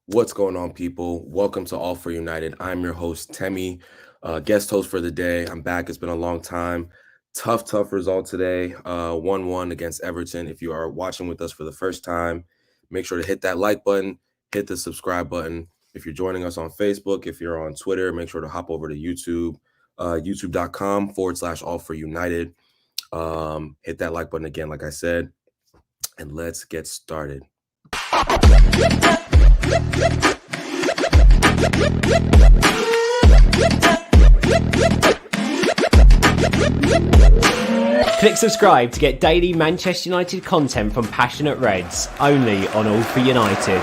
What's going on, people? Welcome to All for United. I'm your host, Temi, guest host for the day. I'm back. It's been a long time. Tough result today. 1-1 against Everton. If you are watching with us for the first time, make sure to hit that like button, hit the subscribe button. If you're joining us on Facebook, if you're on Twitter, make sure to hop over to YouTube, youtube.com/All for United. Hit that like button again, like I said, and let's get started. Click subscribe to get daily Manchester United content from passionate Reds, only on All for United.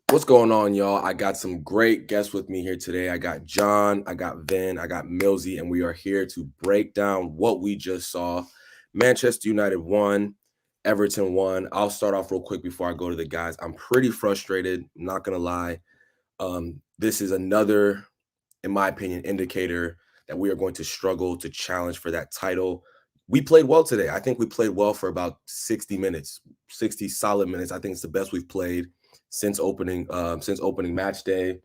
What's going on, y'all? I got some great guests with me here today. I got John, I got Vin, I got Millsy, and we are here to break down what we just saw. Manchester United won, Everton won. I'll start off real quick before I go to the guys. I'm pretty frustrated, not going to lie. This is another, in my opinion, indicator that we are going to struggle to challenge for that title. We played well today. I think we played well for about 60 minutes, 60 solid minutes. I think it's the best we've played since opening match day.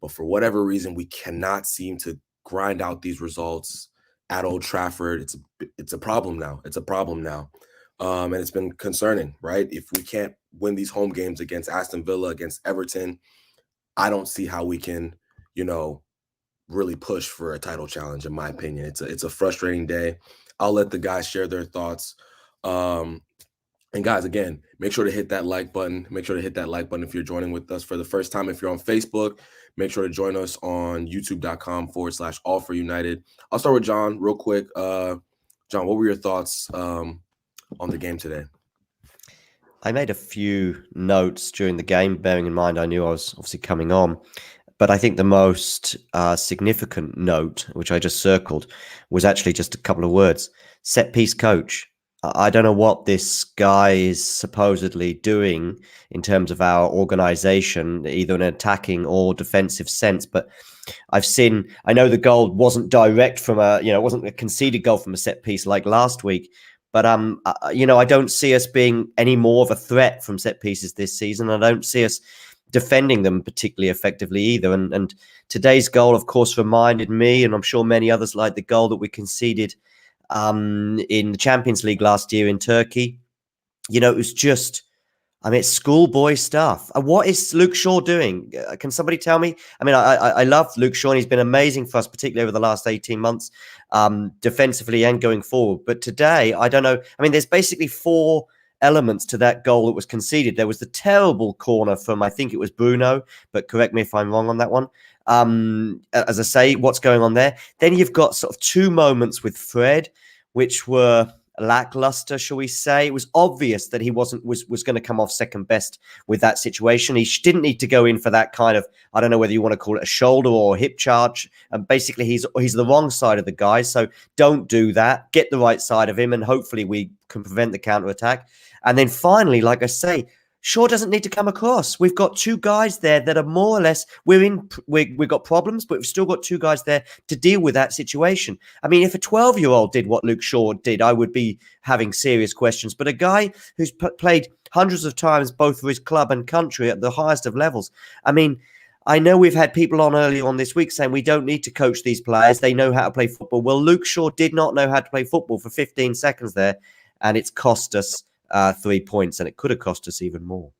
But for whatever reason, we cannot seem to grind out these results at Old Trafford. It's a problem now. It's a problem now. And it's been concerning, right? If we can't win these home games against Aston Villa, against Everton, I don't see how we can, really push for a title challenge, in my opinion. It's a frustrating day. I'll let the guys share their thoughts. And guys, again, make sure to hit that like button. Make sure to hit that like button if you're joining with us for the first time. If you're on Facebook, make sure to join us on youtube.com/All for United. I'll start with John real quick. John, what were your thoughts on the game today? I made a few notes during the game, bearing in mind I knew I was obviously coming on. But I think the most significant note, which I just circled, was actually just a couple of words. Set piece coach. I don't know what this guy is supposedly doing in terms of our organization, either in an attacking or defensive sense. But I know the goal wasn't direct from it wasn't a conceded goal from a set piece like last week. But, I don't see us being any more of a threat from set pieces this season. I don't see us defending them particularly effectively either. And today's goal, of course, reminded me, and I'm sure many others, like the goal that we conceded in the Champions League last year in Turkey. It was just, it's schoolboy stuff. What is Luke Shaw doing? Can somebody tell me? I love Luke Shaw, and he's been amazing for us, particularly over the last 18 months, defensively and going forward. But today, I don't know. There's basically four elements to that goal that was conceded. There was the terrible corner from, I think it was Bruno, but correct me if I'm wrong on that one. As I say, what's going on there? Then you've got sort of two moments with Fred, which were lackluster, shall we say. It was obvious that he was going to come off second best with that situation. He didn't need to go in for that kind of, I don't know whether you want to call it a shoulder or a hip charge. And basically, he's the wrong side of the guy. So don't do that. Get the right side of him, and hopefully we can prevent the counter-attack. And then finally, like I say, Shaw doesn't need to come across. We've got two guys there that are more or less, we've got problems, but we've still got two guys there to deal with that situation. If a 12-year-old did what Luke Shaw did, I would be having serious questions. But a guy who's played hundreds of times, both for his club and country at the highest of levels. I know we've had people on earlier on this week saying we don't need to coach these players. They know how to play football. Well, Luke Shaw did not know how to play football for 15 seconds there, and it's cost us 3 points, and it could have cost us even more.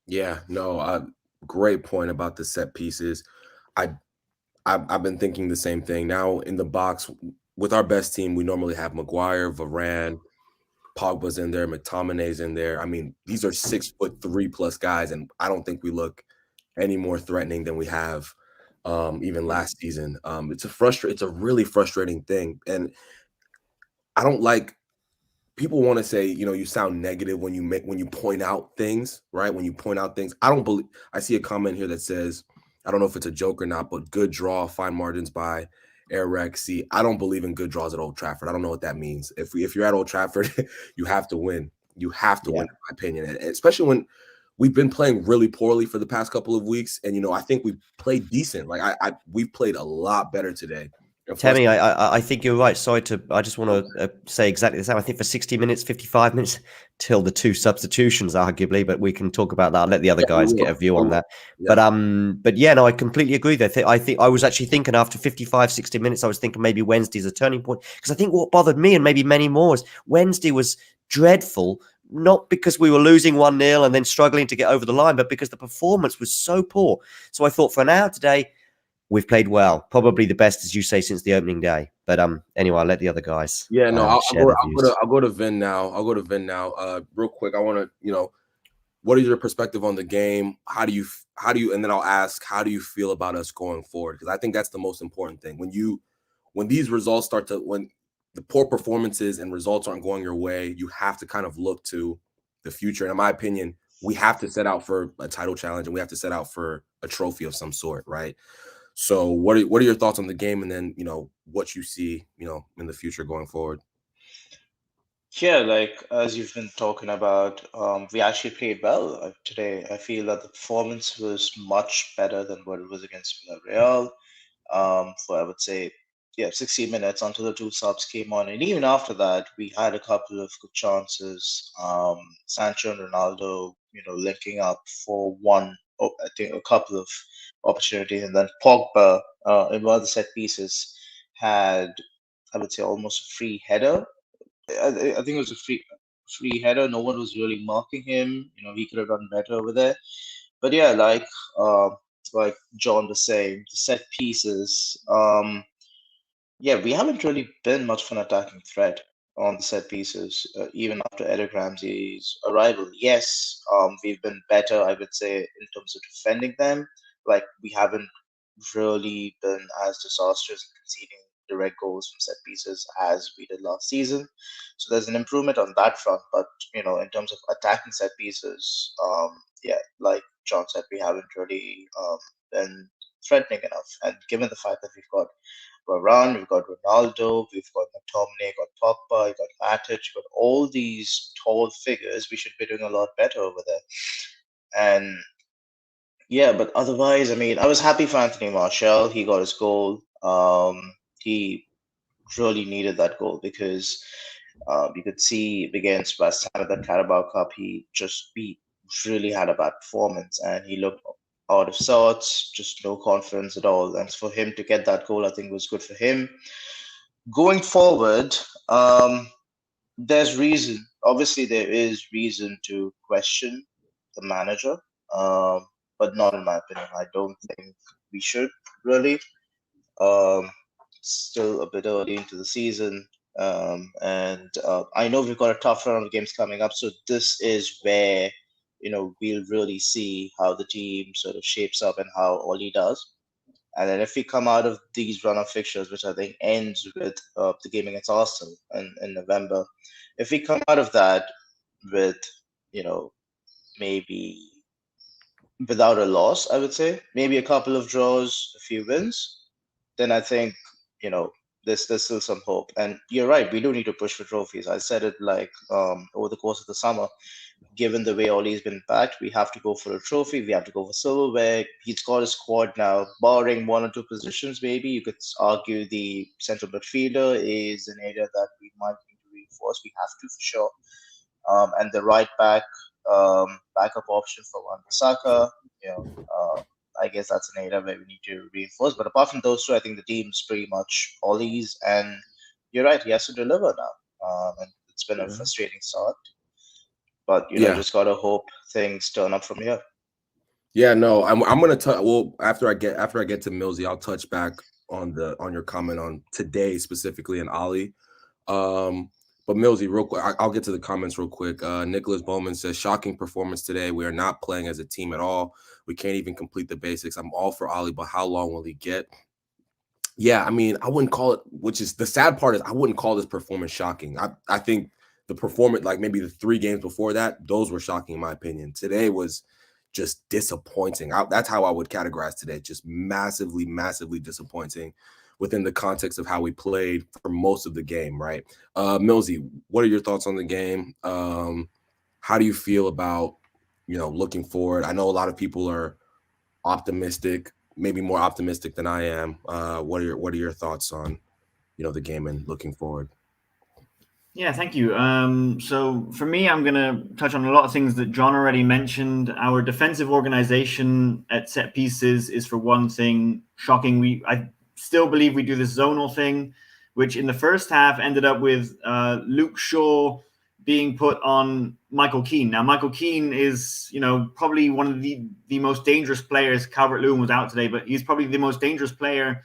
Yeah, no, great point about the set pieces. I've been thinking the same thing. Now in the box with our best team, we normally have Maguire, Varane, Pogba's in there, McTominay's in there. These are 6'3+ guys, and I don't think we look any more threatening than we have even last season. It's a really frustrating thing, and I don't like. People want to say, you sound negative when you point out things, right? When you point out things, I see a comment here that says, I don't know if it's a joke or not, but good draw, fine margins by Eric. See, I don't believe in good draws at Old Trafford. I don't know what that means. If you're at Old Trafford, you have to win. You have to win, in my opinion, and especially when we've been playing really poorly for the past couple of weeks. And I think we've played decent. Like we've played a lot better today. Tammy, I think you're right. Sorry I just want to say exactly the same. I think for 60 minutes, 55 minutes, till the 2 substitutions, arguably, but we can talk about that. I'll let the other guys get a view on that. Yeah. But yeah, no, I completely agree. I think I was actually thinking after 55, 60 minutes, I was thinking maybe Wednesday's a turning point. Because I think what bothered me, and maybe many more, is Wednesday was dreadful, not because we were losing 1-0 and then struggling to get over the line, but because the performance was so poor. So I thought for an hour today, we've played well, probably the best, as you say, since the opening day. But anyway, I'll let the other guys. Yeah, no, I'll go to Vin now. I'll go to Vin now. Real quick, I want to, what is your perspective on the game? How do you, and then I'll ask, how do you feel about us going forward? Because I think that's the most important thing. When these results when the poor performances and results aren't going your way, you have to kind of look to the future. And in my opinion, we have to set out for a title challenge, and we have to set out for a trophy of some sort, right? So what are your thoughts on the game, and then what you see in the future going forward? Yeah, like as you've been talking about, we actually played well today. I feel that the performance was much better than what it was against Villarreal. For I would say, 60 minutes until the 2 subs came on, and even after that, we had a couple of good chances. Sancho and Ronaldo, linking up for I think a couple of opportunities, and then Pogba in one of the set pieces had, I would say, almost a free header. I think it was a free header. No one was really marking him. He could have done better over there. But yeah, like John was saying, the set pieces. We haven't really been much of an attacking threat on the set pieces, even after Eric Ramsey's arrival. Yes, we've been better, I would say, in terms of defending them. Like, we haven't really been as disastrous in conceding direct goals from set pieces as we did last season. So there's an improvement on that front. But, in terms of attacking set pieces, like John said, we haven't really been threatening enough. And given the fact that we've got Varane, we've got Ronaldo, we've got McTominay, got Pogba, we've got Matic, we've got all these tall figures, we should be doing a lot better over there. And yeah, but otherwise, I mean, I was happy for Anthony Martial. He got his goal. He really needed that goal because you could see against West Ham at the Carabao Cup, he really had a bad performance, and he looked out of sorts, just no confidence at all. And for him to get that goal, I think was good for him. Going forward, there's reason. Obviously, there is reason to question the manager, but not in my opinion. I don't think we should really. Still a bit early into the season. And I know we've got a tough run of games coming up. So this is where, we'll really see how the team sort of shapes up and how Oli does. And then if we come out of these run of fixtures, which I think ends with the game against Arsenal in November, if we come out of that with, maybe without a loss, I would say, maybe a couple of draws, a few wins, then I think, there's still some hope. And you're right, we do need to push for trophies. I said it over the course of the summer. Given the way Ollie's been backed, we have to go for a trophy. We have to go for silverware. He's got a squad now, barring 1 or 2 positions. Maybe you could argue the central midfielder is an area that we might need to reinforce. We have to for sure. And the right back backup option for Wan-Bissaka, I guess that's an area where we need to reinforce. But apart from those 2, I think the team's pretty much Ollie's, and you're right, he has to deliver now. And it's been a frustrating start. But just gotta hope things turn up from here. Yeah, no, I'm gonna after I get to Millsy, I'll touch back on your comment on today specifically and Ollie. But Millsy, real quick, I'll get to the comments real quick. Nicholas Bowman says, shocking performance today. We are not playing as a team at all. We can't even complete the basics. I'm all for Ollie, but how long will he get? Yeah, I mean, I wouldn't call it, which is the sad part is I wouldn't call this performance shocking. I think the performance, like maybe the 3 games before that, those were shocking in my opinion. Today was just disappointing. That's how I would categorize today. Just massively, massively disappointing within the context of how we played for most of the game, right? Millsy, what are your thoughts on the game? How do you feel about, looking forward? I know a lot of people are optimistic maybe more optimistic than I am. What are your thoughts on, the game and looking forward? Yeah, thank you. So for me, I'm going to touch on a lot of things that John already mentioned. Our defensive organization at set pieces is, for one thing, shocking. I still believe we do this zonal thing, which in the first half ended up with Luke Shaw being put on Michael Keane. Now, Michael Keane is, probably one of the most dangerous players. Calvert-Lewin was out today, but he's probably the most dangerous player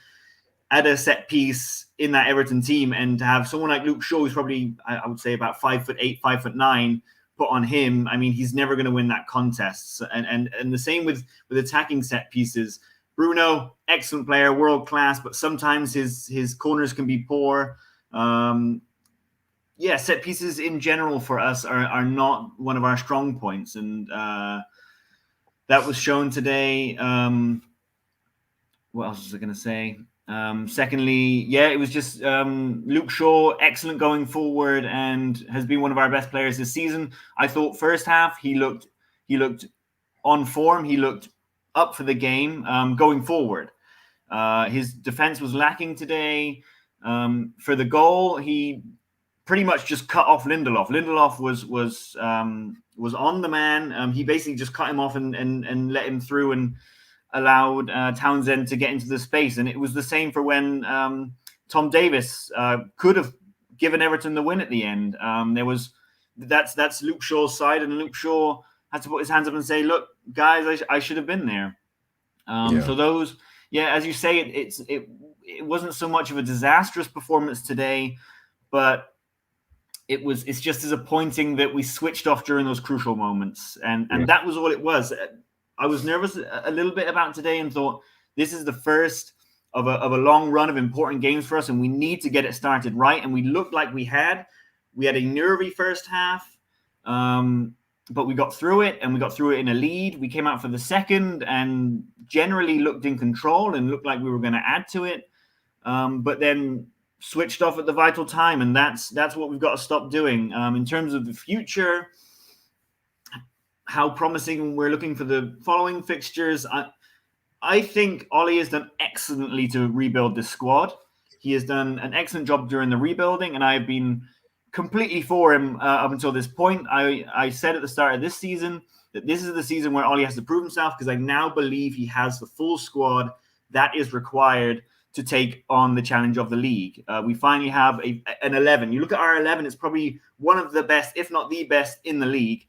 at a set piece in that Everton team, and to have someone like Luke Shaw, who's probably, I would say, about 5'8", 5'9", put on him, I mean, he's never going to win that contest. And the same with attacking set pieces. Bruno, excellent player, world class, but sometimes his corners can be poor. Set pieces in general for us are not one of our strong points, and that was shown today. What else was I going to say? Secondly, it was just Luke Shaw, excellent going forward, and has been one of our best players this season. I thought first half he looked on form. He looked up for the game going forward. His defense was lacking today. For the goal, he pretty much just cut off Lindelof. Lindelof was on the man. He basically just cut him off and let him through and allowed Townsend to get into the space. And it was the same for when Tom Davis could have given Everton the win at the end. That's Luke Shaw's side, and Luke Shaw had to put his hands up and say, "Look, guys, I should have been there." So those, as you say, it wasn't so much of a disastrous performance today, but it's just disappointing that we switched off during those crucial moments, and that was all it was. I was nervous a little bit about today and thought this is the first of a long run of important games for us, and we need to get it started right. And we looked like we had a nervy first half, but we got through it, and we got through it in a lead. We came out for the second and generally looked in control and looked like we were going to add to it, but then switched off at the vital time, and that's what we've got to stop doing. In terms of the future, how promising we're looking for the following fixtures, I think Ollie has done excellently to rebuild this squad. He has done an excellent job during the rebuilding, and I've been completely for him up until this point. I said at the start of this season that this is the season where Ollie has to prove himself, because I now believe he has the full squad that is required to take on the challenge of the league. We finally have an 11. You look at our 11, it's probably one of the best, if not the best, in the league.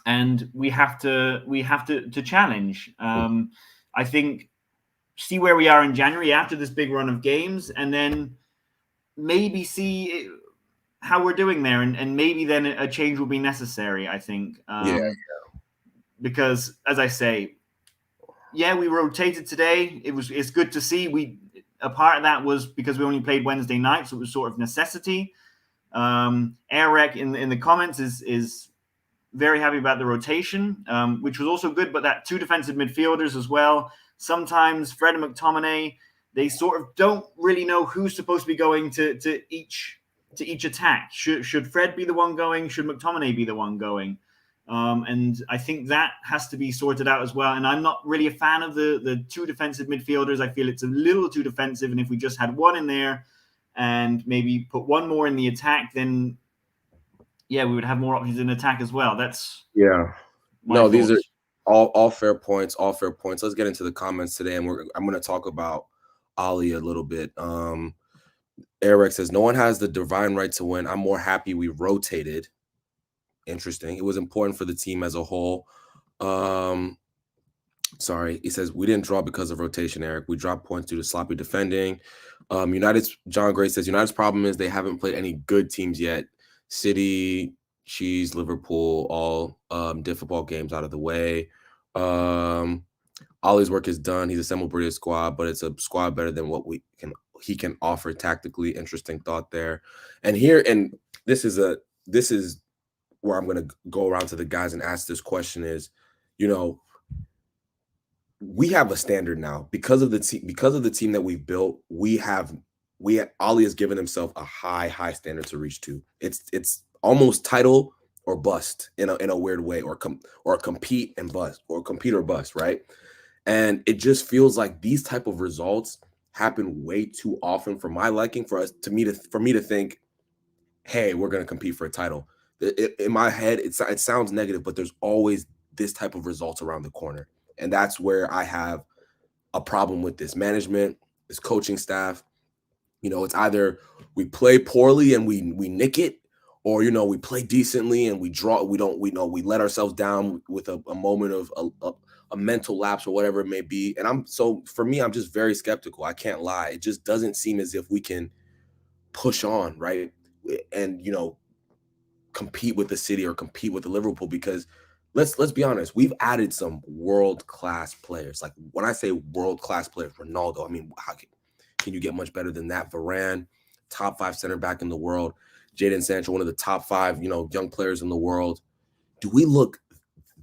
And we have to challenge. I think see where we are in January after this big run of games, and then maybe see how we're doing there, and maybe then a change will be necessary, I think. Because as I say, we rotated today. It's good to see. A part of that was because we only played Wednesday night, so it was sort of necessity. Eric in the comments is very happy about the rotation, which was also good, but that two defensive midfielders as well. Sometimes Fred and McTominay, they sort of don't really know who's supposed to be going to each attack. Should Fred be the one going? Should McTominay be the one going? And I think that has to be sorted out as well. And I'm not really a fan of the two defensive midfielders. I feel it's a little too defensive. And if we just had one in there and maybe put one more in the attack, then we would have more options in attack as well. That's thoughts. These are all fair points. All fair points. Let's get into the comments today, and I'm going to talk about Ollie a little bit. Eric says, "No one has the divine right to win. I'm more happy we rotated." Interesting. It was important for the team as a whole. Sorry, he says, "We didn't draw because of rotation, Eric. We dropped points due to sloppy defending." John Gray says, "United's problem is they haven't played any good teams yet. City, Chiefs, Liverpool, all difficult games out of the way. Ollie's work is done. He's assembled British squad, but it's a squad better than what he can offer tactically." Interesting thought there. And this is where I'm going to go around to the guys and ask this question is, we have a standard now because of the team that we've built. Ollie has given himself a high standard to reach to. It's almost title or bust in a weird way, or compete and bust, or compete or bust, right? And it just feels like these type of results happen way too often for my liking, for me to think, hey, we're going to compete for a title. In my head, it sounds negative, but there's always this type of results around the corner. And that's where I have a problem with this management, this coaching staff. It's either we play poorly and we nick it, or we play decently and we draw. We let ourselves down with a moment of a mental lapse or whatever it may be. And for me, I'm just very skeptical. I can't lie. It just doesn't seem as if we can push on, right? And compete with the City or compete with the Liverpool, because let's be honest, we've added some world-class players. Like, when I say world-class players, Ronaldo, I mean, how can you get much better than that? Varane, top 5 center back in the world. Jadon Sancho, one of the top 5, young players in the world. Do we look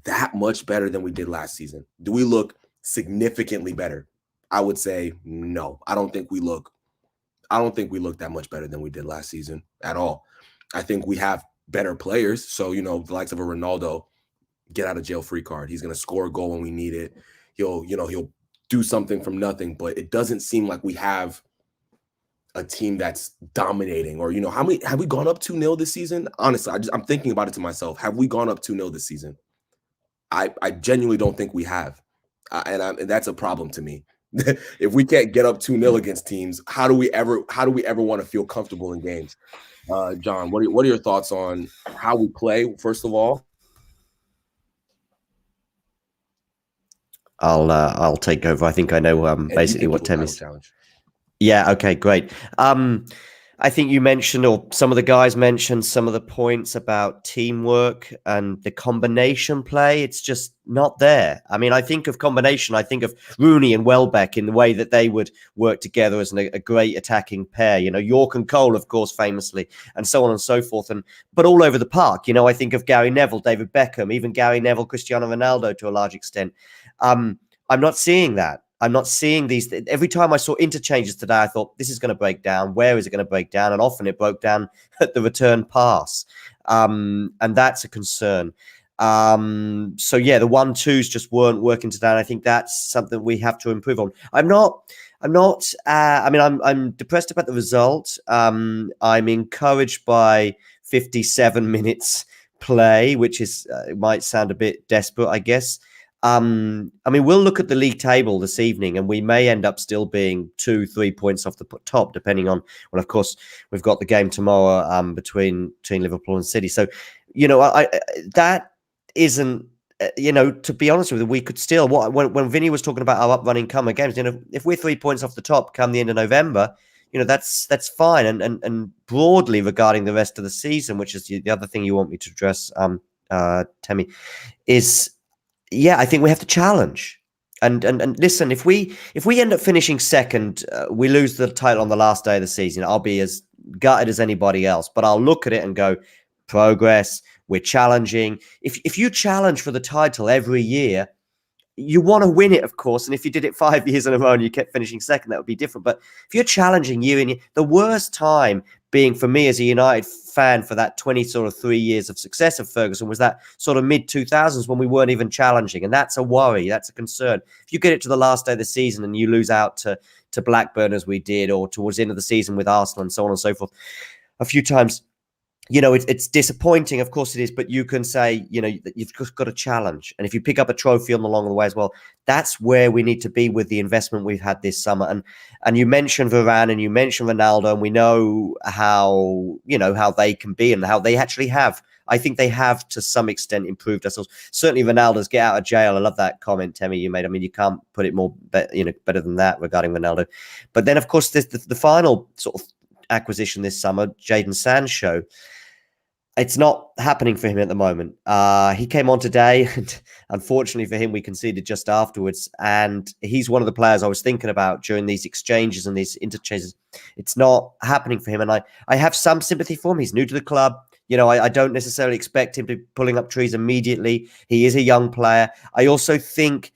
that much better than we did last season? Do we look significantly better? I would say no. I don't think we look that much better than we did last season at all. I think we have better players. So, the likes of a Ronaldo, get out of jail free card. He's going to score a goal when we need it. He'll do something from nothing, but it doesn't seem like we have a team that's dominating. Or, have we gone up 2-0 this season? Honestly, I'm thinking about it to myself. Have we gone up 2-0 this season? I genuinely don't think we have. And that's a problem to me. If we can't get up 2-0 against teams, how do we ever want to feel comfortable in games? John, what are your thoughts on how we play, first of all? I'll take over. I think I know basically what Temmie's challenge. Yeah, okay, great. I think you mentioned, or some of the guys mentioned, some of the points about teamwork and the combination play. It's just not there. I mean, I think of combination, I think of Rooney and Welbeck in the way that they would work together as a great attacking pair. York and Cole, of course, famously, and so on and so forth. But all over the park, I think of Gary Neville, David Beckham, even Gary Neville, Cristiano Ronaldo to a large extent. I'm not seeing that. I'm not seeing these. Every time I saw interchanges today, I thought, this is going to break down. Where is it going to break down? And often it broke down at the return pass. And that's a concern. So, yeah, the 1-2s just weren't working today. And I think that's something we have to improve on. I'm depressed about the result. I'm encouraged by 57 minutes play, which is, it might sound a bit desperate, I guess. We'll look at the league table this evening, and we may end up still being 2-3 points off the top, depending on. Well, of course, we've got the game tomorrow between Liverpool and City. So, that isn't. To be honest with you, we could still. When Vinny was talking about our up-running coming games, if we're 3 points off the top come the end of November, that's fine. And broadly regarding the rest of the season, which is the other thing you want me to address, Temmie, is. Yeah, I think we have to challenge. And listen, if we end up finishing second, we lose the title on the last day of the season, I'll be as gutted as anybody else. But I'll look at it and go, progress, we're challenging. If you challenge for the title every year, you want to win it, of course. And if you did it 5 years in a row and you kept finishing second, that would be different. But if you're challenging year in year, the worst time being for me as a United fan for that 23 years of success of Ferguson was that sort of mid-2000s when we weren't even challenging. And that's a worry. That's a concern. If you get it to the last day of the season and you lose out to Blackburn as we did, or towards the end of the season with Arsenal and so on and so forth, a few times, it's disappointing. Of course it is, but you can say, you've just got a challenge. And if you pick up a trophy along the way as well, that's where we need to be with the investment we've had this summer. And you mentioned Varane and you mentioned Ronaldo, and we know how they can be and how they actually have. I think they have to some extent improved ourselves. Certainly Ronaldo's get out of jail. I love that comment, Temmie, you made. I mean, you can't put it more better than that regarding Ronaldo. But then, of course, there's the final sort of acquisition this summer, Jadon Sancho. It's not happening for him at the moment. He came on today, and unfortunately for him, we conceded just afterwards. And he's one of the players I was thinking about during these exchanges and these interchanges. It's not happening for him. And I have some sympathy for him. He's new to the club. I don't necessarily expect him to be pulling up trees immediately. He is a young player. I also think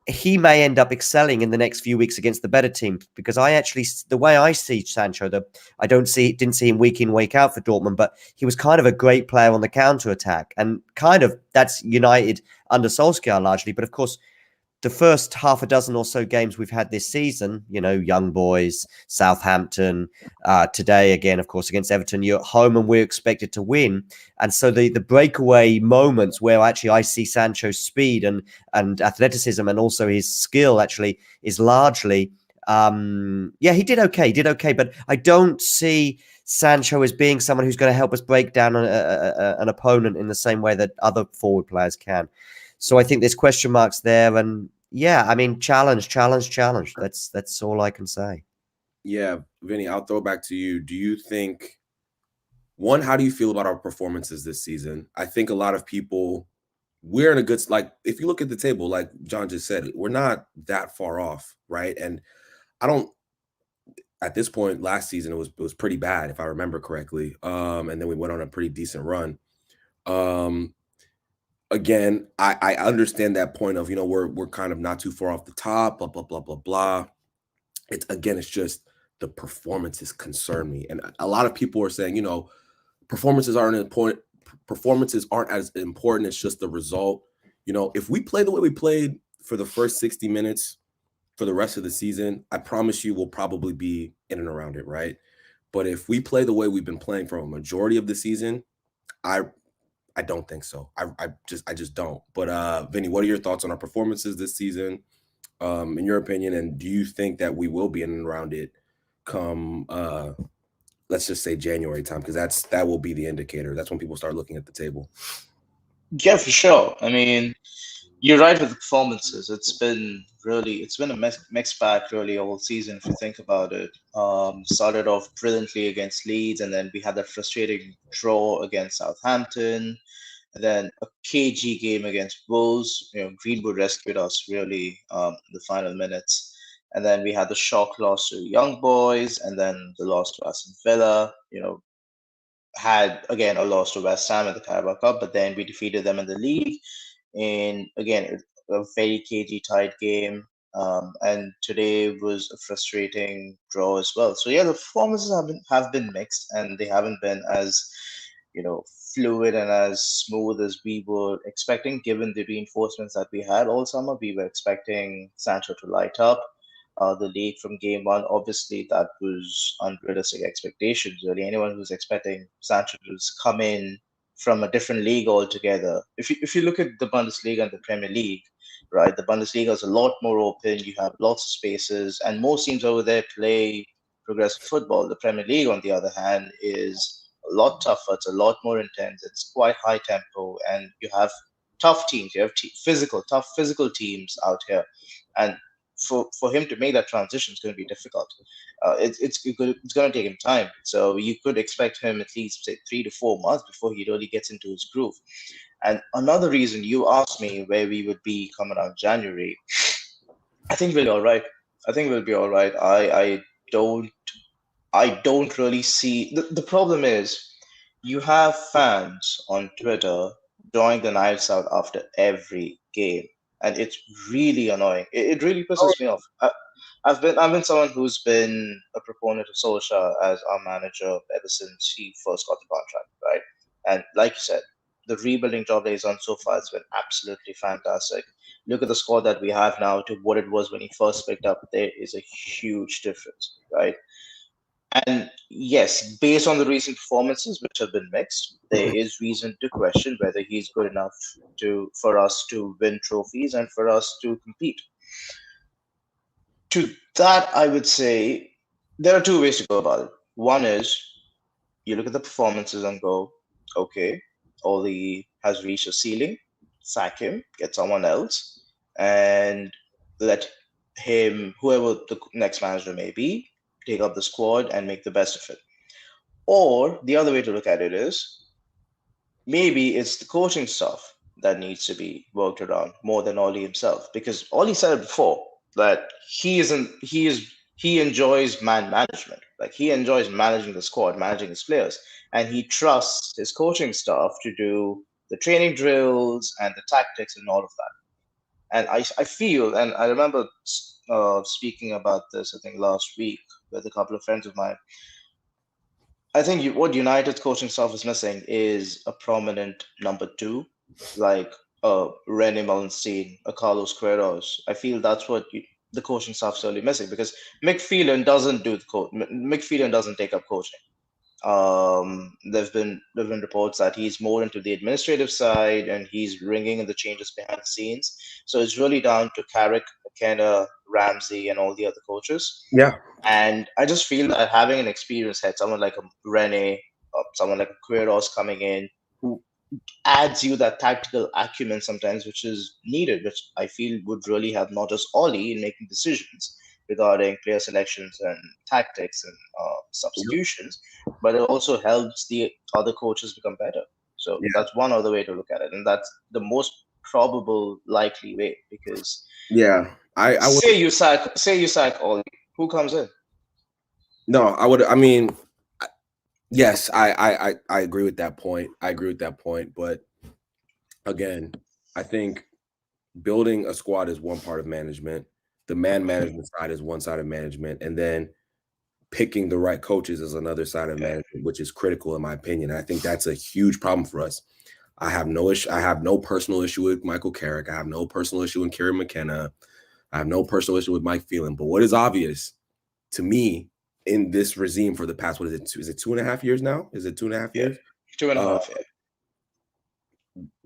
he may end up excelling in the next few weeks against the better teams, because the way I see Sancho, I didn't see him week in, week out for Dortmund, but he was kind of a great player on the counter attack, and kind of that's United under Solskjaer largely. But of course, the first half a dozen or so games we've had this season, you know, Young Boys, Southampton, today again, of course, against Everton, you're at home and we're expected to win. And so the breakaway moments where actually I see Sancho's speed and athleticism and also his skill actually is largely, he did okay, but I don't see Sancho as being someone who's going to help us break down an opponent in the same way that other forward players can. So I think there's question marks there, and yeah, I mean, challenge. That's all I can say. Yeah, Vinny, I'll throw it back to you. Do you think, one, how do you feel about our performances this season? I think a lot of people, we're in a good, like, if you look at the table, like John just said, we're not that far off, right? And I don't, at this point last season, it was pretty bad, if I remember correctly. And then we went on a pretty decent run. Again, I understand that point of, you know, we're kind of not too far off the top, blah, blah, blah, blah, blah. It's just the performances concern me. And a lot of people are saying, you know, performances aren't important. Performances aren't as important. It's just the result. You know, if we play the way we played for the first 60 minutes for the rest of the season, I promise you we'll probably be in and around it, right? But if we play the way we've been playing for a majority of the season, I don't think so. I just don't. But Vinny, what are your thoughts on our performances this season, in your opinion? And do you think that we will be in and around it come let's just say January time? Because that will be the indicator. That's when people start looking at the table. Yeah, for sure. I mean, you're right with the performances. It's been a mixed bag really all season if you think about it. Started off brilliantly against Leeds, and then we had that frustrating draw against Southampton, and then a KG game against Wolves. You know, Greenwood rescued us really in the final minutes, and then we had the shock loss to Young Boys, and then the loss to Aston Villa. You know, had again a loss to West Ham in the Carabao Cup, but then we defeated them in the league. And again, a very cagey tight game. And today was a frustrating draw as well. So yeah, the performances have been mixed, and they haven't been as, you know, fluid and as smooth as we were expecting, given the reinforcements that we had all summer. We were expecting Sancho to light up the league from game one. Obviously, that was unrealistic expectations. Really, anyone who's expecting Sancho to just come in from a different league altogether. If you look at the Bundesliga and the Premier League, right, the Bundesliga is a lot more open. You have lots of spaces, and most teams over there play progressive football. The Premier League, on the other hand, is a lot tougher. It's a lot more intense. It's quite high tempo, and you have tough teams. You have tough physical teams out here, and for him to make that transition is going to be difficult. It's going to take him time. So you could expect him at least say 3 to 4 months before he really gets into his groove. And another reason you asked me where we would be coming out January, I think we'll be all right. I don't really see the problem is you have fans on Twitter drawing the knives out after every game, and it's really annoying. It really pisses me off. I've been someone who's been a proponent of Solskjaer as our manager ever since he first got the contract, right? And like you said, the rebuilding job that he's done so far has been absolutely fantastic. Look at the squad that we have now to what it was when he first picked up. There is a huge difference, right? And yes, based on the recent performances, which have been mixed, there is reason to question whether he's good enough for us to win trophies and for us to compete. To that, I would say there are two ways to go about it. One is you look at the performances and go, okay, Oli has reached a ceiling, sack him, get someone else, and let him, whoever the next manager may be, take up the squad and make the best of it. Or the other way to look at it is maybe it's the coaching staff that needs to be worked around more than Ollie himself, because Ollie said it before that he enjoys man management. Like, he enjoys managing the squad, managing his players, and he trusts his coaching staff to do the training drills and the tactics and all of that. And I feel, and I remember speaking about this, I think last week with a couple of friends of mine. I think what United's coaching staff is missing is a prominent number two, like Rene Melanstein, a Carlos Queiroz. I feel that's what the coaching staff's really missing, because Mick Phelan doesn't do the Mick Phelan doesn't take up coaching. There've been reports that he's more into the administrative side and he's bringing in the changes behind the scenes. So it's really down to Carrick, McKenna, Ramsey, and all the other coaches. Yeah. And I just feel that having an experienced head, someone like a Rene, someone like a Queiroz coming in, who adds you that tactical acumen sometimes, which is needed, which I feel would really help not just Ollie in making decisions regarding player selections and tactics and substitutions, but it also helps the other coaches become better. So Yeah. that's one other way to look at it, and that's the most probable, likely way. Because I would say you sack Ollie, who comes in? no, I would. I mean, yes, I agree with that point. But again, I think building a squad is one part of management. The man management side is one side of management, and then picking the right coaches is another side of management, which is critical in my opinion. And I think that's a huge problem for us. I have no issue. I have no personal issue with Michael Carrick. I have no personal issue with Kieran McKenna. I have no personal issue with Mike Phelan. But what is obvious to me in this regime for the past, what is it? Is it 2.5 years now? Is it 2.5 years? 2.5 years.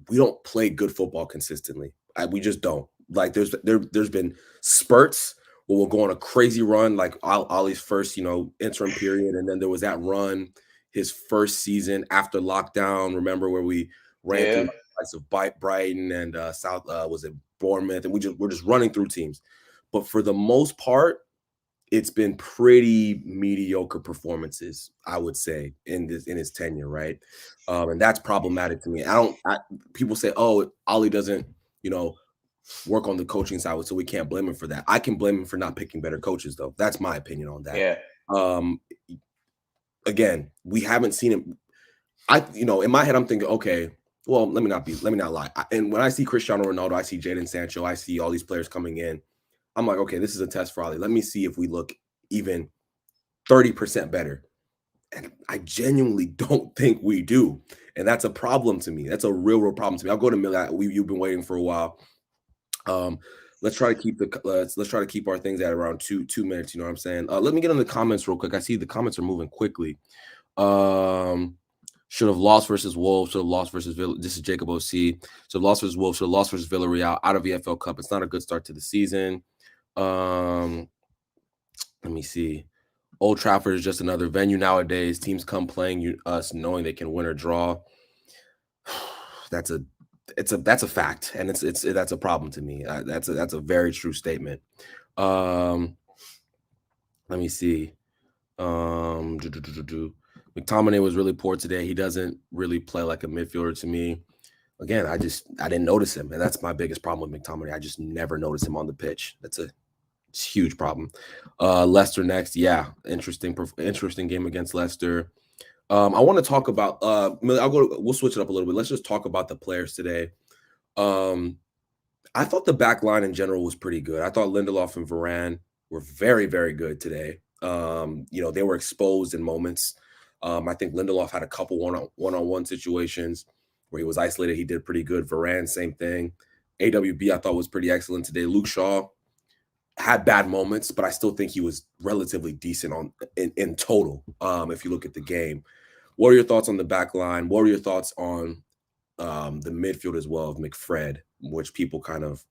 We don't play good football consistently. We just don't. Like there's been spurts where we'll go on a crazy run, like Ollie's first, interim period, and then there was that run, his first season after lockdown. Remember where we ran through the likes of Brighton and South was it Bournemouth, and we're just running through teams. But for the most part, it's been pretty mediocre performances, I would say, in his tenure, right? And that's problematic to me. People say, oh, Ollie doesn't, work on the coaching side, so we can't blame him for that. I can blame him for not picking better coaches, though. That's my opinion on that. Yeah. Again, we haven't seen him. In my head, I'm thinking, okay, well, let me not lie. And when I see Cristiano Ronaldo, I see Jadon Sancho, I see all these players coming in. I'm like, okay, this is a test for Ollie. Let me see if we look even 30% better. And I genuinely don't think we do. And that's a problem to me. That's a real problem to me. I'll go to Millie. You've been waiting for a while. Let's try to keep our things at around two minutes. You know what I'm saying? Let me get in the comments real quick. I see the comments are moving quickly. Should have lost versus Wolves. Should have lost versus Villa. This is Jacob OC. Should have lost versus Wolves. Should have lost versus Villarreal out of the FL Cup. It's not a good start to the season. Let me see. Old Trafford is just another venue nowadays. Teams come playing us knowing they can win or draw. That's a fact, and that's a problem to me. That's a very true statement. Let me see. McTominay was really poor today. He doesn't really play like a midfielder to me. Again, I didn't notice him, and that's my biggest problem with McTominay. I just never notice him on the pitch. It's a huge problem. Leicester next. Yeah, interesting game against Leicester. I want to talk about we'll switch it up a little bit. Let's just talk about the players today. I thought the back line in general was pretty good. I thought Lindelof and Varane were very, very good today. They were exposed in moments. I think Lindelof had a couple one-on-one situations where he was isolated. He did pretty good. Varane, same thing. AWB, I thought was pretty excellent today. Luke Shaw had bad moments, but I still think he was relatively decent in total. If you look at the game, what are your thoughts on the back line? What are your thoughts on the midfield as well of McFred, which people kind of,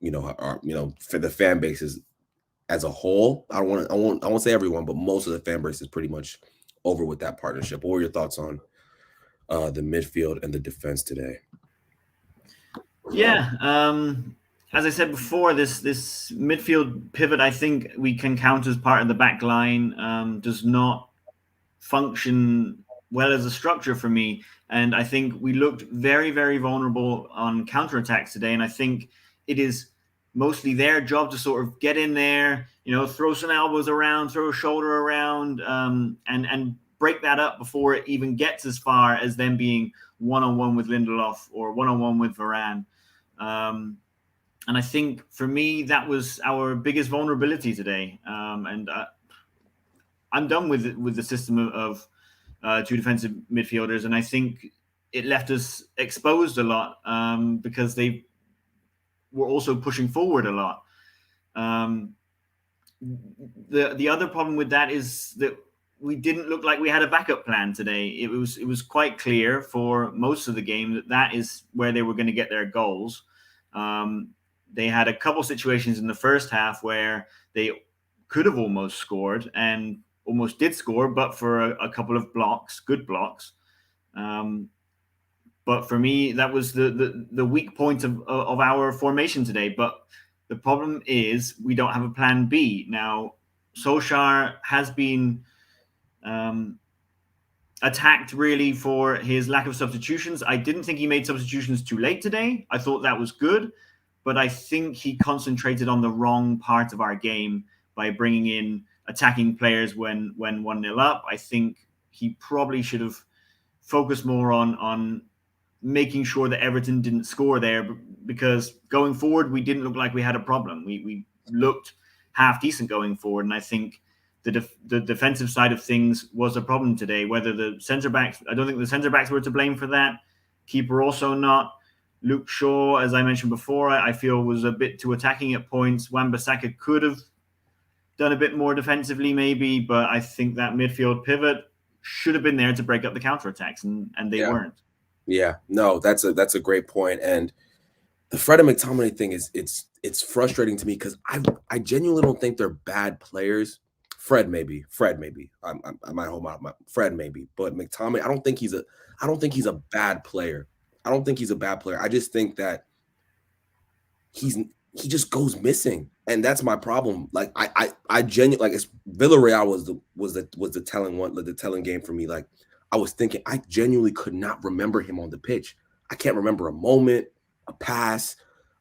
for the fan bases as a whole? I won't say everyone, but most of the fan base is pretty much over with that partnership. What were your thoughts on the midfield and the defense today? Yeah, as I said before, this midfield pivot, I think we can count as part of the back line, does not function well as a structure for me. And I think we looked very, very vulnerable on counterattacks today. And I think it is mostly their job to sort of get in there, throw some elbows around, throw a shoulder around, and break that up before it even gets as far as them being one-on-one with Lindelof or one-on-one with Varane. And I think for me, that was our biggest vulnerability today. And I'm done with the system of two defensive midfielders. And I think it left us exposed a lot because they were also pushing forward a lot. The other problem with that is that we didn't look like we had a backup plan today. It was quite clear for most of the game that that is where they were going to get their goals. They had a couple situations in the first half where they could have almost scored and almost did score, but for a couple of blocks, good blocks. But for me, that was the weak point of our formation today. But the problem is we don't have a plan B. Now, Solskjaer has been attacked really for his lack of substitutions. I didn't think he made substitutions too late today. I thought that was good. But I think he concentrated on the wrong part of our game by bringing in attacking players when 1-0 up. I think he probably should have focused more on making sure that Everton didn't score there, because going forward, we didn't look like we had a problem. We looked half decent going forward, and I think the defensive side of things was a problem today. Whether the centre-backs, I don't think the centre-backs were to blame for that. Keeper also not. Luke Shaw, as I mentioned before, I feel was a bit too attacking at points. Wan-Bissaka could have done a bit more defensively maybe, but I think that midfield pivot should have been there to break up the counterattacks, and they weren't. Yeah, no, that's a great point. And the Fred and McTominay thing is it's frustrating to me because I genuinely don't think they're bad players. Fred maybe. I might hold my Fred maybe, but McTominay, I don't think he's a bad player. I just think that he just goes missing, and that's my problem. Like I genuinely, like, it's Villarreal was the telling game for me. Like, I was thinking, I genuinely could not remember him on the pitch. I can't remember a moment, a pass,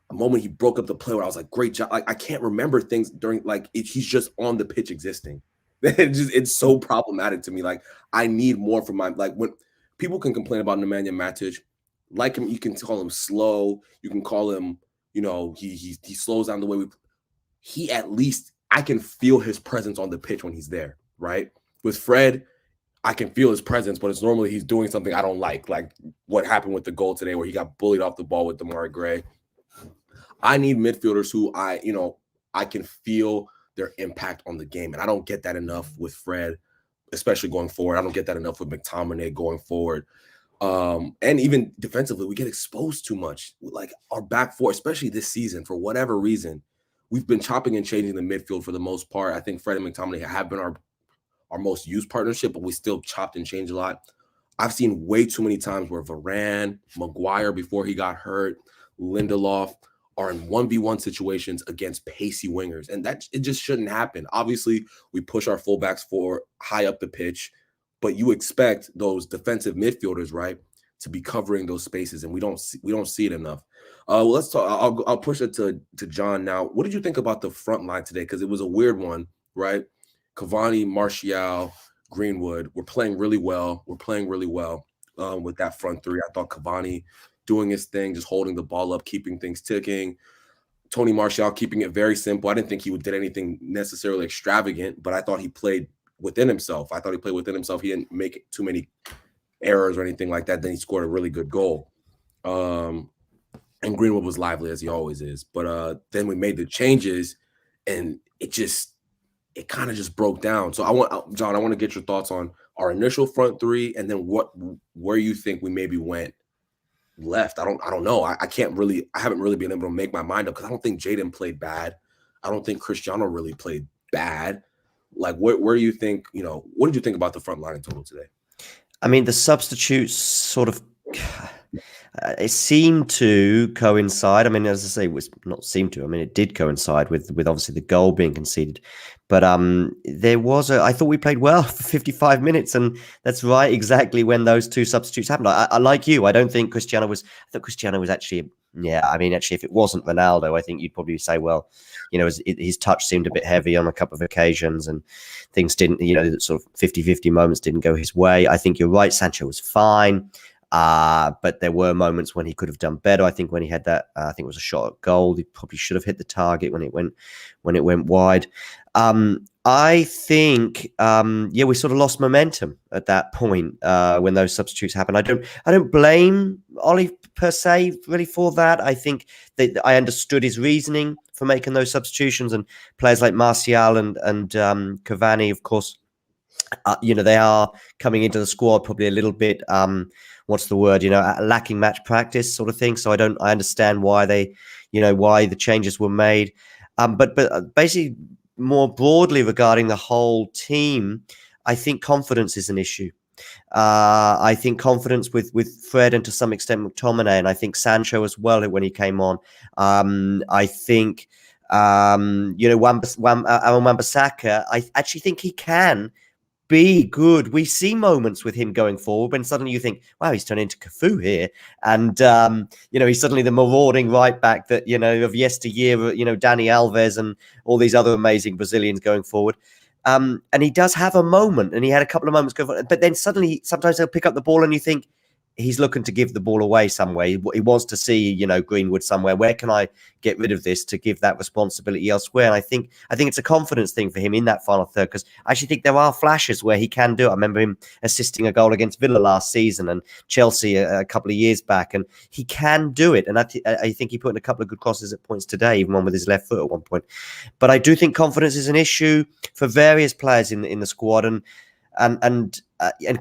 a moment he broke up the play where I was like, great job. Like, I can't remember things during, like, he's just on the pitch existing. It's so problematic to me. Like, I need more from like, when people can complain about Nemanja Matic, like him, you can call him slow. You can call him, he slows down the way he at least, I can feel his presence on the pitch when he's there, right? With Fred, I can feel his presence, but it's normally he's doing something I don't like what happened with the goal today where he got bullied off the ball with Demarai Gray. I need midfielders who I can feel their impact on the game, and I don't get that enough with Fred, especially going forward. I don't get that enough with McTominay going forward. And even defensively, we get exposed too much. Like, our back four, especially this season, for whatever reason, we've been chopping and changing the midfield for the most part. I think Fred and McTominay have been our most used partnership, but we still chopped and changed a lot. I've seen way too many times where Varane, Maguire before he got hurt, Lindelof are in 1v1 situations against pacey wingers, and it just shouldn't happen. Obviously, we push our fullbacks for high up the pitch, but you expect those defensive midfielders, right, to be covering those spaces, and we don't see it enough. Well, let's talk. I'll push it to John now. What did you think about the front line today? Because it was a weird one, right? Cavani, Martial, Greenwood were playing really well. With that front three. I thought Cavani doing his thing, just holding the ball up, keeping things ticking. Tony Martial keeping it very simple. I didn't think he did anything necessarily extravagant, but I thought he played within himself. He didn't make too many errors or anything like that. Then he scored a really good goal. And Greenwood was lively as he always is. But then we made the changes, and it kind of just broke down. So John, I want to get your thoughts on our initial front three, and then where you think we maybe went left. I don't know. I haven't really been able to make my mind up, because I don't think Jadon played bad. I don't think Cristiano really played bad. Like, where do you think, what did you think about the front line in total today? I mean, the substitutes sort of, it seemed to coincide. I mean, as I say, it was not seemed to. I mean, it did coincide with obviously the goal being conceded. But I thought we played well for 55 minutes, and that's right exactly when those two substitutes happened. I like you. I don't think Cristiano was. I thought Cristiano was actually. Yeah, I mean, actually, if it wasn't Ronaldo, I think you'd probably say, well, his touch seemed a bit heavy on a couple of occasions, and things didn't. Sort of 50-50 moments didn't go his way. I think you're right. Sancho was fine. But there were moments when he could have done better. I think when he had that, I think it was a shot at goal. He probably should have hit the target when it went wide. I think, we sort of lost momentum at that point when those substitutes happened. I don't blame Ollie per se really for that. I think that I understood his reasoning for making those substitutions, and players like Martial and Cavani, of course, they are coming into the squad probably a little bit, what's the word, lacking match practice sort of thing. So I understand why why the changes were made. But basically, more broadly regarding the whole team, I think confidence is an issue. I think confidence with Fred and to some extent McTominay, and I think Sancho as well when he came on. I think Wan-Bissaka, I actually think he can be good. We see moments with him going forward when suddenly you think, wow, he's turned into Cafu here. And, he's suddenly the marauding right back that, of yesteryear, Dani Alves and all these other amazing Brazilians going forward. And he does have a moment, and he had a couple of moments going forward. But then suddenly, sometimes he'll pick up the ball and you think, he's looking to give the ball away somewhere. He wants to see, Greenwood somewhere. Where can I get rid of this to give that responsibility elsewhere? And I think it's a confidence thing for him in that final third, because I actually think there are flashes where he can do it. I remember him assisting a goal against Villa last season and Chelsea a couple of years back, and he can do it. And I think he put in a couple of good crosses at points today, even one with his left foot at one point. But I do think confidence is an issue for various players in the squad, and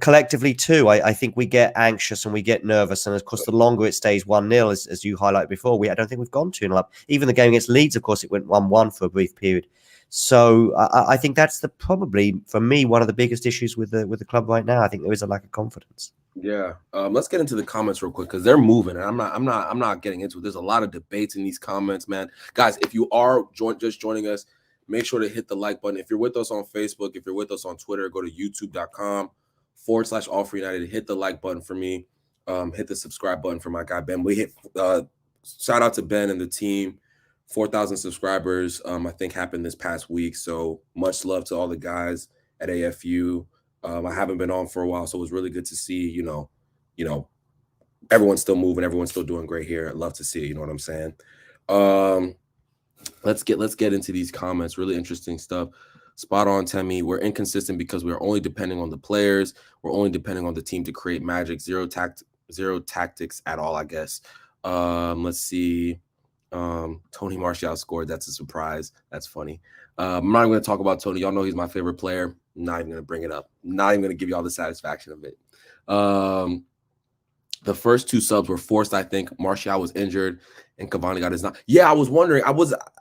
collectively too. I think we get anxious and we get nervous, and of course the longer it stays 1-0, as you highlighted before, I don't think we've gone 2-0 up. Even the game against Leeds, of course, it went 1-1 for a brief period. So I think that's probably for me one of the biggest issues with the club right now. I think there is a lack of confidence. Yeah, let's get into the comments real quick because they're moving, and I'm not getting into it. There's a lot of debates in these comments, man. Guys, if you are just joining us, make sure to hit the like button. If you're with us on Facebook, if you're with us on Twitter, go to youtube.com/AllForUnited. Hit the like button for me. Hit the subscribe button for my guy Ben. We hit shout out to Ben and the team. 4,000 subscribers, I think happened this past week. So much love to all the guys at AFU. I haven't been on for a while, so it was really good to see, everyone's still moving, everyone's still doing great here. I'd love to see it, you know what I'm saying? Let's get into these comments. Really interesting stuff. Spot on, Temi. We're inconsistent because we're only depending on the players. We're only depending on the team to create magic. Zero tactics at all, I guess. Let's see. Tony Martial scored. That's a surprise. That's funny. I'm not even going to talk about Tony. Y'all know he's my favorite player. I'm not even going to bring it up. I'm not even going to give you all the satisfaction of it. The first two subs were forced, I think. Martial was injured and Cavani got his knock. Yeah, I was wondering.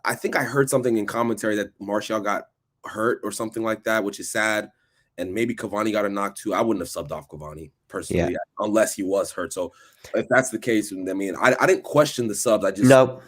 I think I heard something in commentary that Martial got hurt or something like that, which is sad. And maybe Cavani got a knock too. I wouldn't have subbed off Cavani personally, unless he was hurt. So if that's the case, I mean, I didn't question the subs. I just no.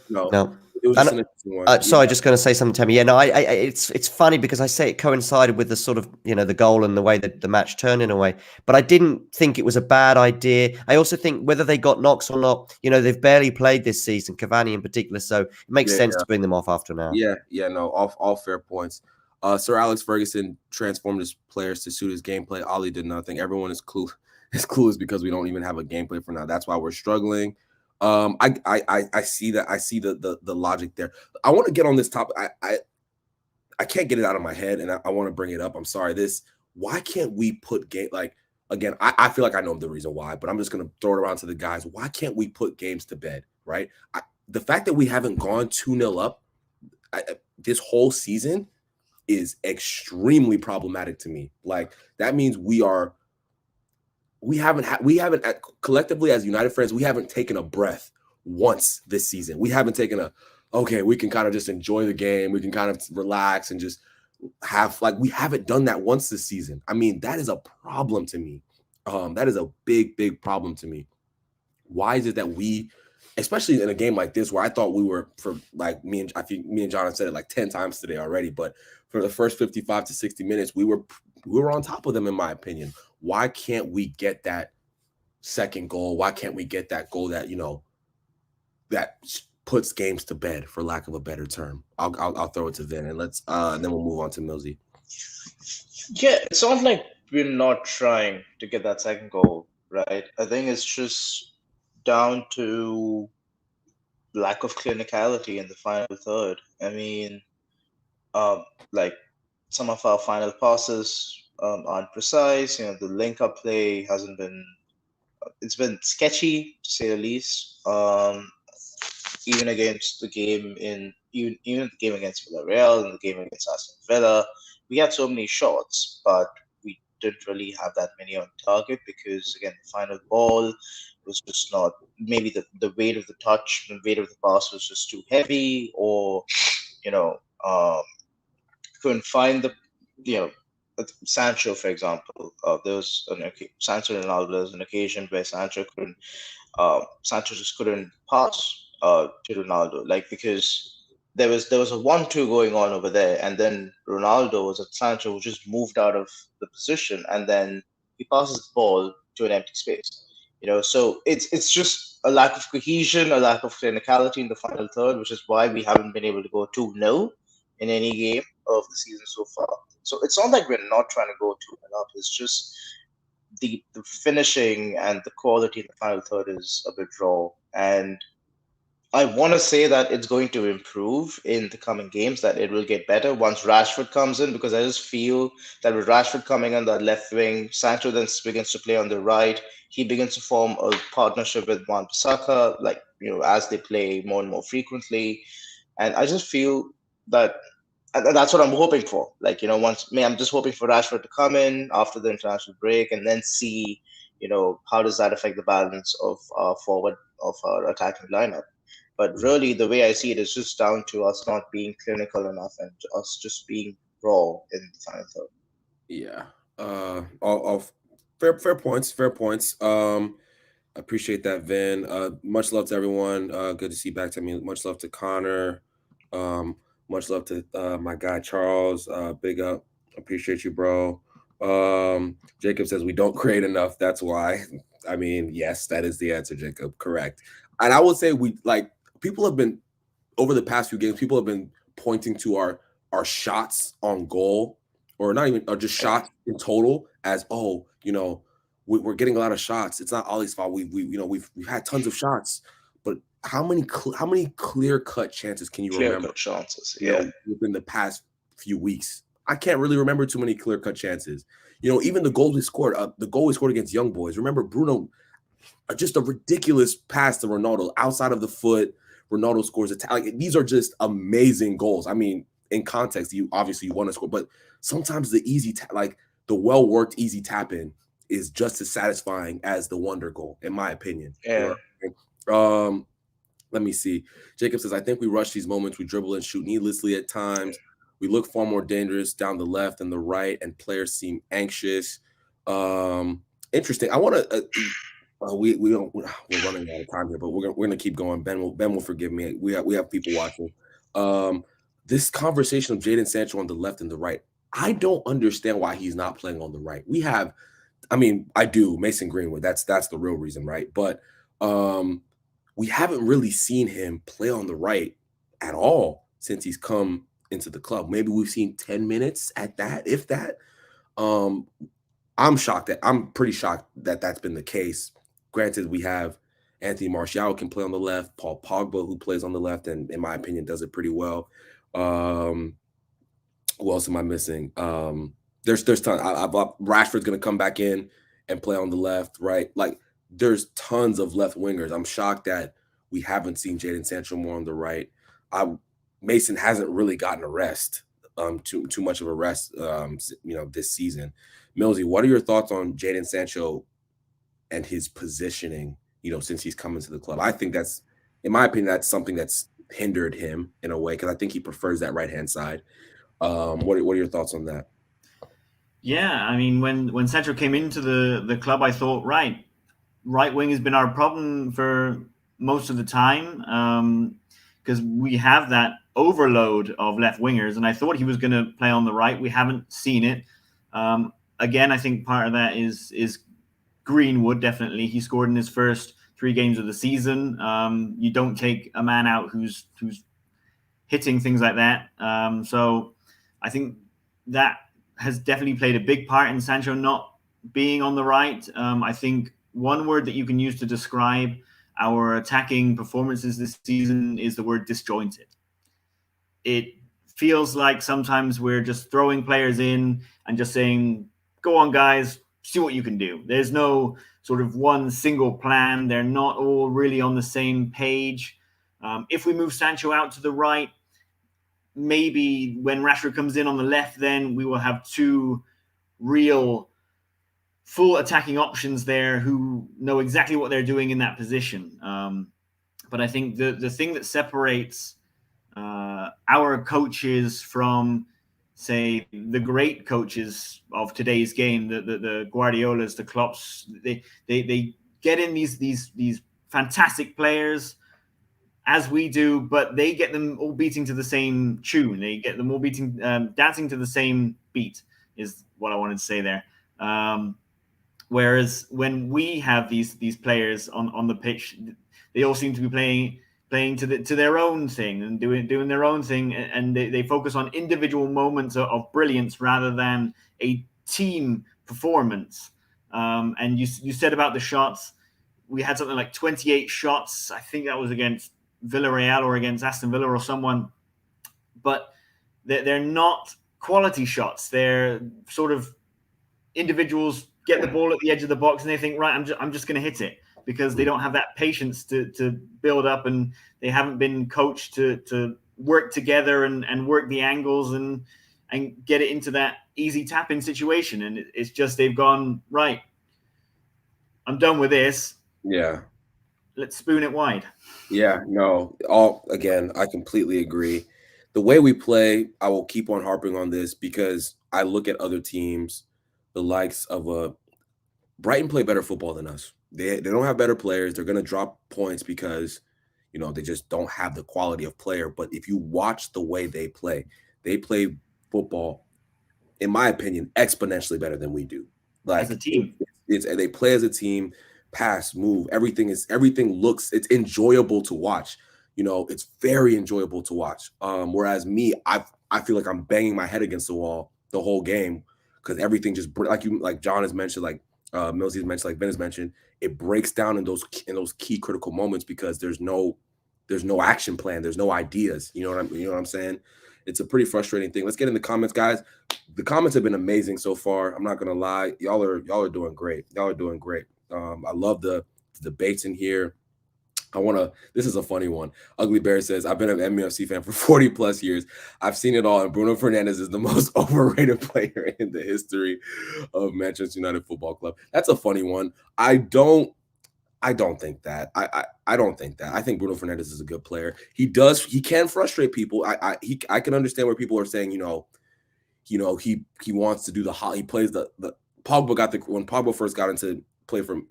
It was just an interesting one. Sorry, just going to say something to me. Yeah, no, it's funny because I say it coincided with the sort of the goal and the way that the match turned in a way. But I didn't think it was a bad idea. I also think whether they got knocks or not, they've barely played this season, Cavani in particular. So it makes sense to bring them off after now. No, all fair points. Sir Alex Ferguson transformed his players to suit his gameplay. Ollie did nothing. Everyone is clueless because we don't even have a gameplay for now. That's why we're struggling. I see that. I see the logic there. I want to get on this topic. I can't get it out of my head, and I want to bring it up. I'm sorry. Why can't we put game again? I feel like I know the reason why, but I'm just gonna throw it around to the guys. Why can't we put games to bed? Right? The fact that we haven't gone 2-0 up this whole season is extremely problematic to me. Like that means we haven't collectively as United fans, we haven't taken a breath once this season. We haven't taken we can kind of just enjoy the game. We can kind of relax and just have we haven't done that once this season. I mean, that is a problem to me. That is a big problem to me. Why is it that we, especially in a game like this where I thought we were I think me and John have said it like 10 times today already, but for the first 55 to 60 minutes, we were on top of them, in my opinion. Why can't we get that second goal? Why can't we get that goal that, that puts games to bed, for lack of a better term? I'll throw it to Vin, and then we'll move on to Millsy. Yeah, it's not like we're not trying to get that second goal. right? I think it's just down to lack of clinicality in the final third. I mean, like some of our final passes aren't precise. The link-up play hasn't been. It's been sketchy to say the least. Even against the game in even the game against Villarreal and the game against Aston Villa, we had so many shots, but we didn't really have that many on target because again the final ball was just not maybe the weight of the touch, the weight of the pass was just too heavy, or you know couldn't find the you know Sancho, for example. There was Sancho and Ronaldo. There was an occasion where Sancho just couldn't pass to Ronaldo, like because there was a 1-2 going on over there, and then Ronaldo was at Sancho, who just moved out of the position, and then he passes the ball to an empty space. So it's just a lack of cohesion, a lack of clinicality in the final third, which is why we haven't been able to go 2-0 in any game of the season so far. So it's not like we're not trying to go 2-0 up. It's just the finishing and the quality in the final third is a bit raw. And I want to say that it's going to improve in the coming games, that it will get better once Rashford comes in, because I just feel that with Rashford coming on the left wing, Sancho then begins to play on the right. He begins to form a partnership with Wan-Bissaka, as they play more and more frequently. And I just feel that and that's what I'm hoping for. I'm just hoping for Rashford to come in after the international break and then see, how does that affect the balance of our forward of our attacking lineup. But really, the way I see it is just down to us not being clinical enough and us just being raw in the final third. Yeah. All fair points. Fair points. Appreciate that, Vin. Much love to everyone. Good to see you back to me. Much love to Connor. Much love to my guy Charles. Big up. Appreciate you, bro. Jacob says we don't create enough. That's why. I mean, yes, that is the answer, Jacob. Correct. And I would say people have been over the past few games. People have been pointing to our shots on goal, or not even, or just shots in total, as we're getting a lot of shots. It's not Ollie's fault. We've had tons of shots, but how many clear cut chances can you remember? Clear cut chances, within the past few weeks. I can't really remember too many clear cut chances. Even the goal we scored, against Young Boys. Remember Bruno, just a ridiculous pass to Ronaldo outside of the foot. Ronaldo scores these are just amazing goals. I mean, in context, you obviously want to score, but sometimes the the well-worked easy tap in is just as satisfying as the wonder goal, in my opinion. Yeah. Let me see. Jacob says, I think we rush these moments. We dribble and shoot needlessly at times. We look far more dangerous down the left and the right, and players seem anxious. Interesting. I want to. We're running out of time here, but we're gonna keep going. Ben will forgive me. We have people watching. This conversation of Jadon Sancho on the left and the right. I don't understand why he's not playing on the right. I do. Mason Greenwood. That's the real reason, right? But we haven't really seen him play on the right at all since he's come into the club. Maybe we've seen 10 minutes at that, if that. I'm pretty shocked that that's been the case. Granted, we have Anthony Martial can play on the left, Paul Pogba, who plays on the left, and in my opinion, does it pretty well. Who else am I missing? There's tons. Rashford's going to come back in and play on the left, right? There's tons of left wingers. I'm shocked that we haven't seen Jadon Sancho more on the right. Mason hasn't really gotten a rest, too much of a rest, this season. Millsy, what are your thoughts on Jadon Sancho and his positioning, since he's come into the club? I think that's, in my opinion, that's something that's hindered him in a way, because I think he prefers that right-hand side. What are your thoughts on that? Yeah, I mean, when Sancho came into the club, I thought, right wing has been our problem for most of the time, because we have that overload of left wingers, and I thought he was going to play on the right. We haven't seen it. Again, I think part of that is Greenwood. Definitely, he scored in his first 3 games of the season. You don't take a man out who's hitting things like that. So I think that has definitely played a big part in Sancho not being on the right. I think one word that you can use to describe our attacking performances this season is the word disjointed. It feels like sometimes we're just throwing players in and just saying, go on, guys, see what you can do. There's no sort of one single plan. They're not all really on the same page. If we move Sancho out to the right, maybe when Rashford comes in on the left, then we will have two real full attacking options there who know exactly what they're doing in that position. But I think the thing that separates our coaches from, say, the great coaches of today's game, the Guardiolas, the Klopps, they get in these fantastic players as we do, but they get them all beating to the same tune. They get them all beating, dancing to the same beat is what I wanted to say there. Whereas when we have these players on the pitch, they all seem to be playing to their own thing and doing their own thing, and they focus on individual moments of brilliance rather than a team performance. And you said about the shots, we had something like 28 shots. I think that was against Villarreal or against Aston Villa or someone, but they're not quality shots. They're sort of individuals get the ball at the edge of the box and they think, right, I'm just going to hit it, because they don't have that patience to build up, and they haven't been coached to work together and work the angles and get it into that easy tap-in situation. And it's just they've gone, right, I'm done with this. Yeah. Let's spoon it wide. Yeah, no, again, I completely agree. The way we play, I will keep on harping on this because I look at other teams, the likes of Brighton play better football than us. They don't have better players. They're going to drop points because, they just don't have the quality of player. But if you watch the way they play football, in my opinion, exponentially better than we do. Like as a team, they play as a team, pass, move, everything looks, it's enjoyable to watch. It's very enjoyable to watch. Whereas me, I feel like I'm banging my head against the wall the whole game because everything just like John has mentioned, like Millsy has mentioned, like Ben has mentioned, it breaks down in those key critical moments because there's no action plan, there's no ideas. You know what I'm saying? It's a pretty frustrating thing. Let's get in the comments, guys. The comments have been amazing so far. I'm not gonna lie, y'all are doing great. Y'all are doing great. I love the debates in here. This is a funny one. Ugly Bear says, I've been an MUFC fan for 40 plus years. I've seen it all, and Bruno Fernandes is the most overrated player in the history of Manchester United Football Club. That's a funny one. I don't think that. I don't think that. I think Bruno Fernandes is a good player. He can frustrate people. I can understand where people are saying, he wants to do he plays the Pogba when Pogba first got into play from,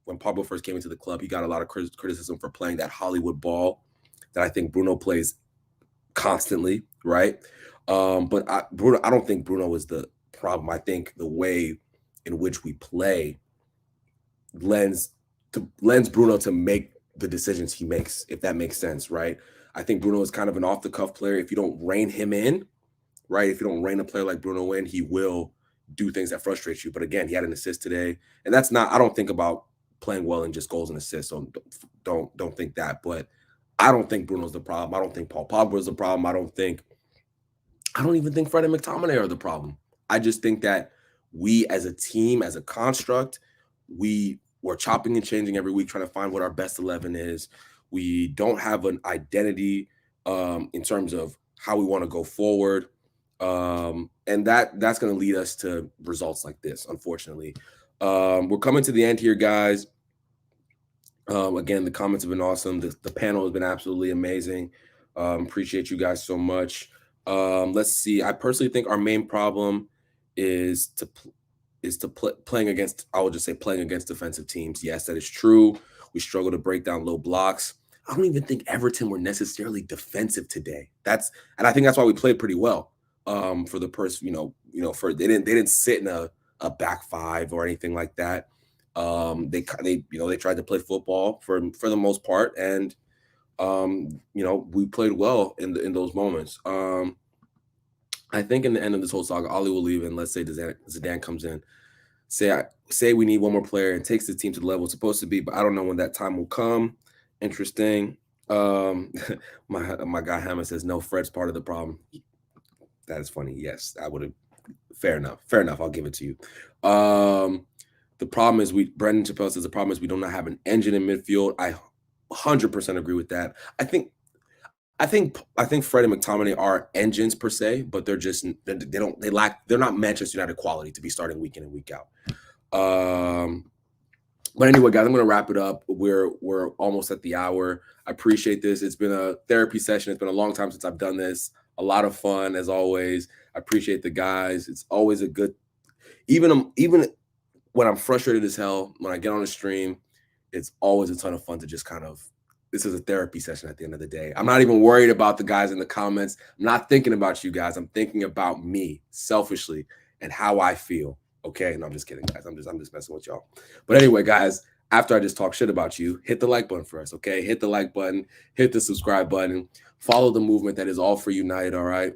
when Pablo first came into the club, he got a lot of criticism for playing that Hollywood ball that I think Bruno plays constantly, right? But I don't think Bruno is the problem. I think the way in which we play lends Bruno to make the decisions he makes, if that makes sense, right? I think Bruno is kind of an off-the-cuff player. If you don't rein him in, right? If you don't rein a player like Bruno in, he will do things that frustrate you. But again, he had an assist today, and that's not. I don't think about playing well and just goals and assists. So don't think that. But I don't think Bruno's the problem. I don't think Paul Pogba is the problem. I don't even think Fred and McTominay are the problem. I just think that we as a team, as a construct, we're chopping and changing every week, trying to find what our best 11 is. We don't have an identity in terms of how we want to go forward. And that's going to lead us to results like this, unfortunately. We're coming to the end here, guys. Again, the comments have been awesome. The panel has been absolutely amazing. Appreciate you guys so much. Let's see. I personally think our main problem is playing against, I would just say playing against defensive teams. Yes, that is true. We struggle to break down low blocks. I don't even think Everton were necessarily defensive today. And I think that's why we played pretty well. For the person, they didn't sit in a back five or anything like that. They tried to play football for the most part, and we played well in those moments. I think in the end of this whole saga, Ollie will leave, and let's say Zidane comes in. say we need one more player and takes the team to the level it's supposed to be, but I don't know when that time will come. Interesting. My guy Hammond says no, Fred's part of the problem. That is funny. Yes, I would have. Fair enough. I'll give it to you. The problem is Brendan Chappelle says the problem is we do not have an engine in midfield. I 100% agree with that. I think Fred and McTominay are engines per se, but they're not Manchester United quality to be starting week in and week out. But anyway, guys, I'm going to wrap it up. We're almost at the hour. I appreciate this. It's been a therapy session. It's been a long time since I've done this. A lot of fun as always. I appreciate the guys. It's always a good, even when I'm frustrated as hell, when I get on a stream, it's always a ton of fun to just this is a therapy session at the end of the day. I'm not even worried about the guys in the comments. I'm not thinking about you guys. I'm thinking about me selfishly and how I feel. Okay. No, I'm just kidding, guys. I'm just messing with y'all. But anyway, guys, after I just talk shit about you, hit the like button for us. Okay. Hit the like button, hit the subscribe button, follow the movement that is all for United. All right.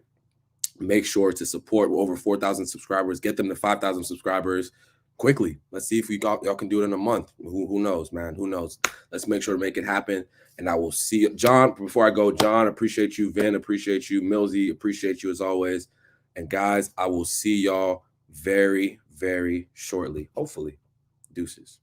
Make sure to support. We're over 4,000 subscribers. Get them to 5,000 subscribers quickly. Let's see if y'all can do it in a month. Who knows, man? Who knows? Let's make sure to make it happen. And I will see you. John, before I go, John, appreciate you. Vin, appreciate you. Millsy, appreciate you as always. And guys, I will see y'all very, very shortly. Hopefully. Deuces.